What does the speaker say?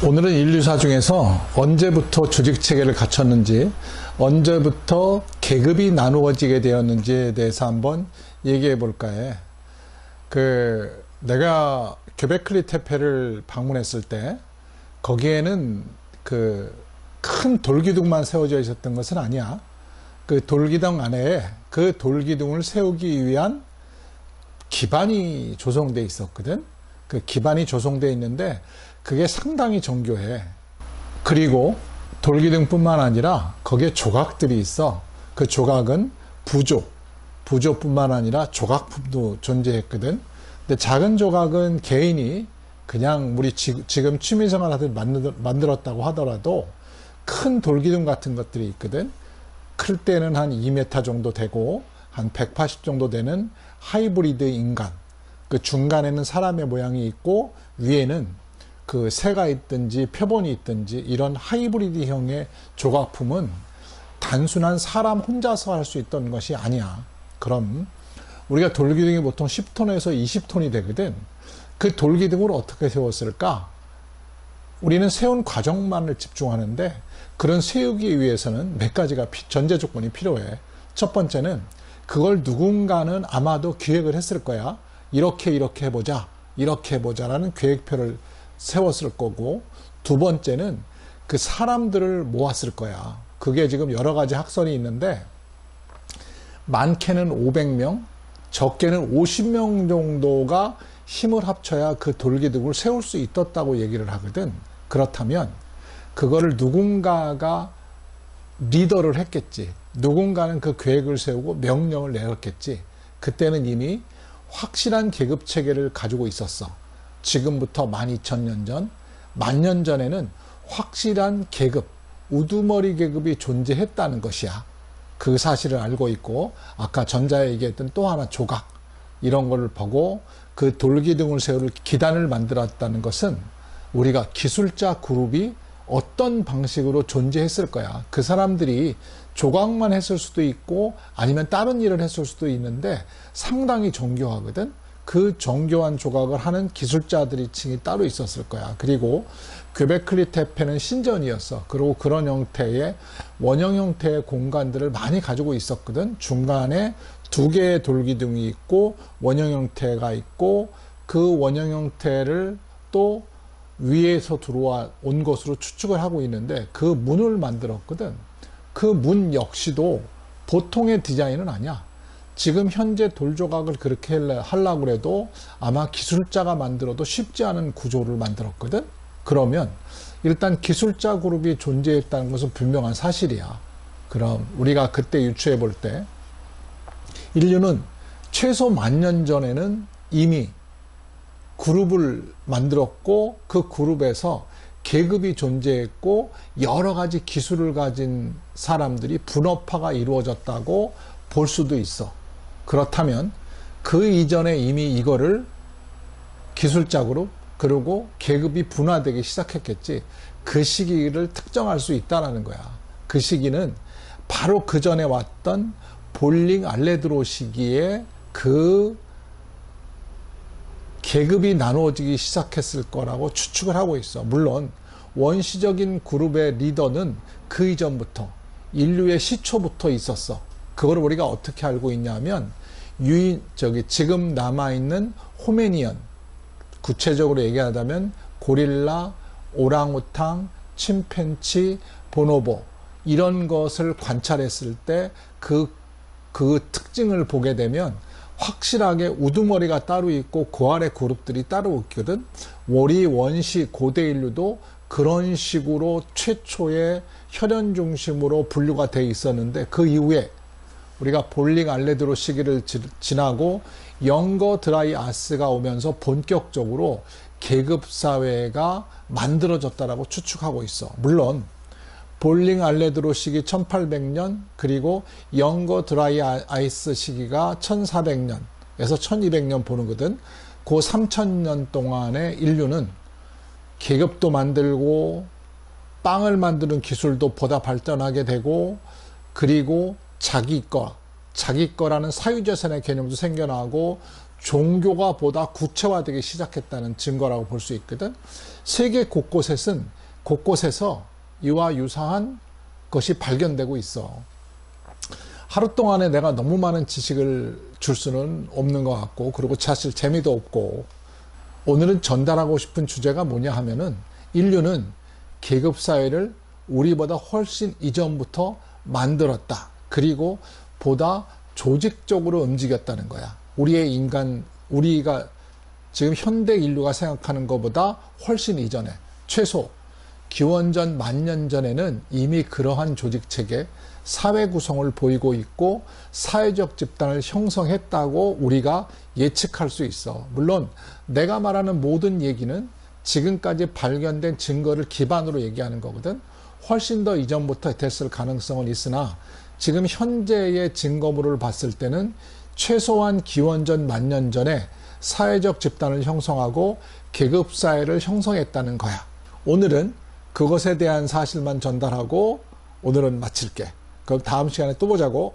오늘은 인류사 중에서 언제부터 조직체계를 갖췄는지, 언제부터 계급이 나누어지게 되었는지에 대해서 한번 얘기해 볼까 해. 내가 göbekli tepe를 방문했을 때, 거기에는 큰 돌기둥만 세워져 있었던 것은 아니야. 그 돌기둥 안에 그 돌기둥을 세우기 위한 기반이 조성되어 있었거든. 그 기반이 조성되어 있는데 그게 상당히 정교해. 그리고 돌기둥뿐만 아니라 거기에 조각들이 있어. 그 조각은 부조뿐만 아니라 조각품도 존재했거든. 근데 작은 조각은 개인이 그냥 우리 지금 취미생활 하듯 만들었다고 하더라도 큰 돌기둥 같은 것들이 있거든. 클 때는 한 2m 정도 되고 한 180 정도 되는 하이브리드 인간, 그 중간에는 사람의 모양이 있고 위에는 그 새가 있든지 표본이 있든지 이런 하이브리드형의 조각품은 단순한 사람 혼자서 할 수 있던 것이 아니야. 그럼 우리가 돌기둥이 보통 10톤에서 20톤이 되거든. 그 돌기둥을 어떻게 세웠을까? 우리는 세운 과정만을 집중하는데 그런 세우기 위해서는 몇 가지가 전제 조건이 필요해. 첫 번째는 그걸 누군가는 아마도 기획을 했을 거야. 이렇게 해보자라는 계획표를 세웠을 거고, 두 번째는 그 사람들을 모았을 거야. 그게 지금 여러 가지 학설이 있는데 많게는 500명, 적게는 50명 정도가 힘을 합쳐야 그 돌기둥을 세울 수 있었다고 얘기를 하거든. 그렇다면 그거를 누군가가 리더를 했겠지. 누군가는 그 계획을 세우고 명령을 내렸겠지. 그때는 이미 확실한 계급 체계를 가지고 있었어. 지금부터 12,000년 전, 10,000년 전에는 확실한 계급, 우두머리 계급이 존재했다는 것이야. 그 사실을 알고 있고, 아까 전자에 얘기했던 또 하나 조각, 이런 걸 보고 그 돌기둥을 세울 기단을 만들었다는 것은 우리가 기술자 그룹이 어떤 방식으로 존재했을 거야. 그 사람들이 조각만 했을 수도 있고 아니면 다른 일을 했을 수도 있는데 상당히 정교하거든. 그 정교한 조각을 하는 기술자들이 층이 따로 있었을 거야. 그리고 göbekli tepe는 신전이었어. 그리고 그런 형태의 원형 형태의 공간들을 많이 가지고 있었거든. 중간에 2개의 돌기둥이 있고 원형 형태가 있고 그 원형 형태를 또 위에서 들어와 온 것으로 추측을 하고 있는데 그 문을 만들었거든. 그 문 역시도 보통의 디자인은 아니야. 지금 현재 돌조각을 그렇게 하려고 해도 아마 기술자가 만들어도 쉽지 않은 구조를 만들었거든. 그러면 일단 기술자 그룹이 존재했다는 것은 분명한 사실이야. 그럼 우리가 그때 유추해 볼 때 인류는 최소 10,000년 전에는 이미 그룹을 만들었고 그 그룹에서 계급이 존재했고 여러 가지 기술을 가진 사람들이 분업화가 이루어졌다고 볼 수도 있어. 그렇다면 그 이전에 이미 이거를 기술자 그룹 그리고 계급이 분화되기 시작했겠지. 그 시기를 특정할 수 있다는 거야. 그 시기는 바로 그 전에 왔던 볼링 알레드로 시기에 그 계급이 나누어지기 시작했을 거라고 추측을 하고 있어. 물론 원시적인 그룹의 리더는 그 이전부터 인류의 시초부터 있었어. 그걸 우리가 어떻게 알고 있냐면 지금 남아있는 호메니언, 구체적으로 얘기하자면 고릴라, 오랑우탕, 침팬치, 보노보 이런 것을 관찰했을 때 그 특징을 보게 되면 확실하게 우두머리가 따로 있고 그 아래 그룹들이 따로 있거든. 우리 원시 고대 인류도 그런 식으로 최초의 혈연 중심으로 분류가 돼 있었는데 그 이후에 우리가 볼링 알레드로 시기를 지나고 영거 드라이아스가 오면서 본격적으로 계급 사회가 만들어졌다라고 추측하고 있어. 물론 볼링 알레드로 시기 1800년 그리고 영거 드라이 아이스 시기가 1400년에서 1200년 보는 거든. 그 3000년 동안의 인류는 계급도 만들고 빵을 만드는 기술도 보다 발전하게 되고 그리고 자기 거라는 사유재산의 개념도 생겨나고 종교가 보다 구체화되기 시작했다는 증거라고 볼 수 있거든. 세계 곳곳에서 이와 유사한 것이 발견되고 있어. 하루 동안에 내가 너무 많은 지식을 줄 수는 없는 것 같고, 그리고 사실 재미도 없고, 오늘은 전달하고 싶은 주제가 뭐냐 하면은, 인류는 계급사회를 우리보다 훨씬 이전부터 만들었다. 그리고 보다 조직적으로 움직였다는 거야. 우리가 지금 현대 인류가 생각하는 것보다 훨씬 이전에, 최소 기원전 10,000년 전에는 이미 그러한 조직체계, 사회 구성을 보이고 있고 사회적 집단을 형성했다고 우리가 예측할 수 있어. 물론 내가 말하는 모든 얘기는 지금까지 발견된 증거를 기반으로 얘기하는 거거든. 훨씬 더 이전부터 됐을 가능성은 있으나 지금 현재의 증거물을 봤을 때는 최소한 기원전 10,000년 전에 사회적 집단을 형성하고 계급사회를 형성했다는 거야. 오늘은 그것에 대한 사실만 전달하고 오늘은 마칠게. 그럼 다음 시간에 또 보자고.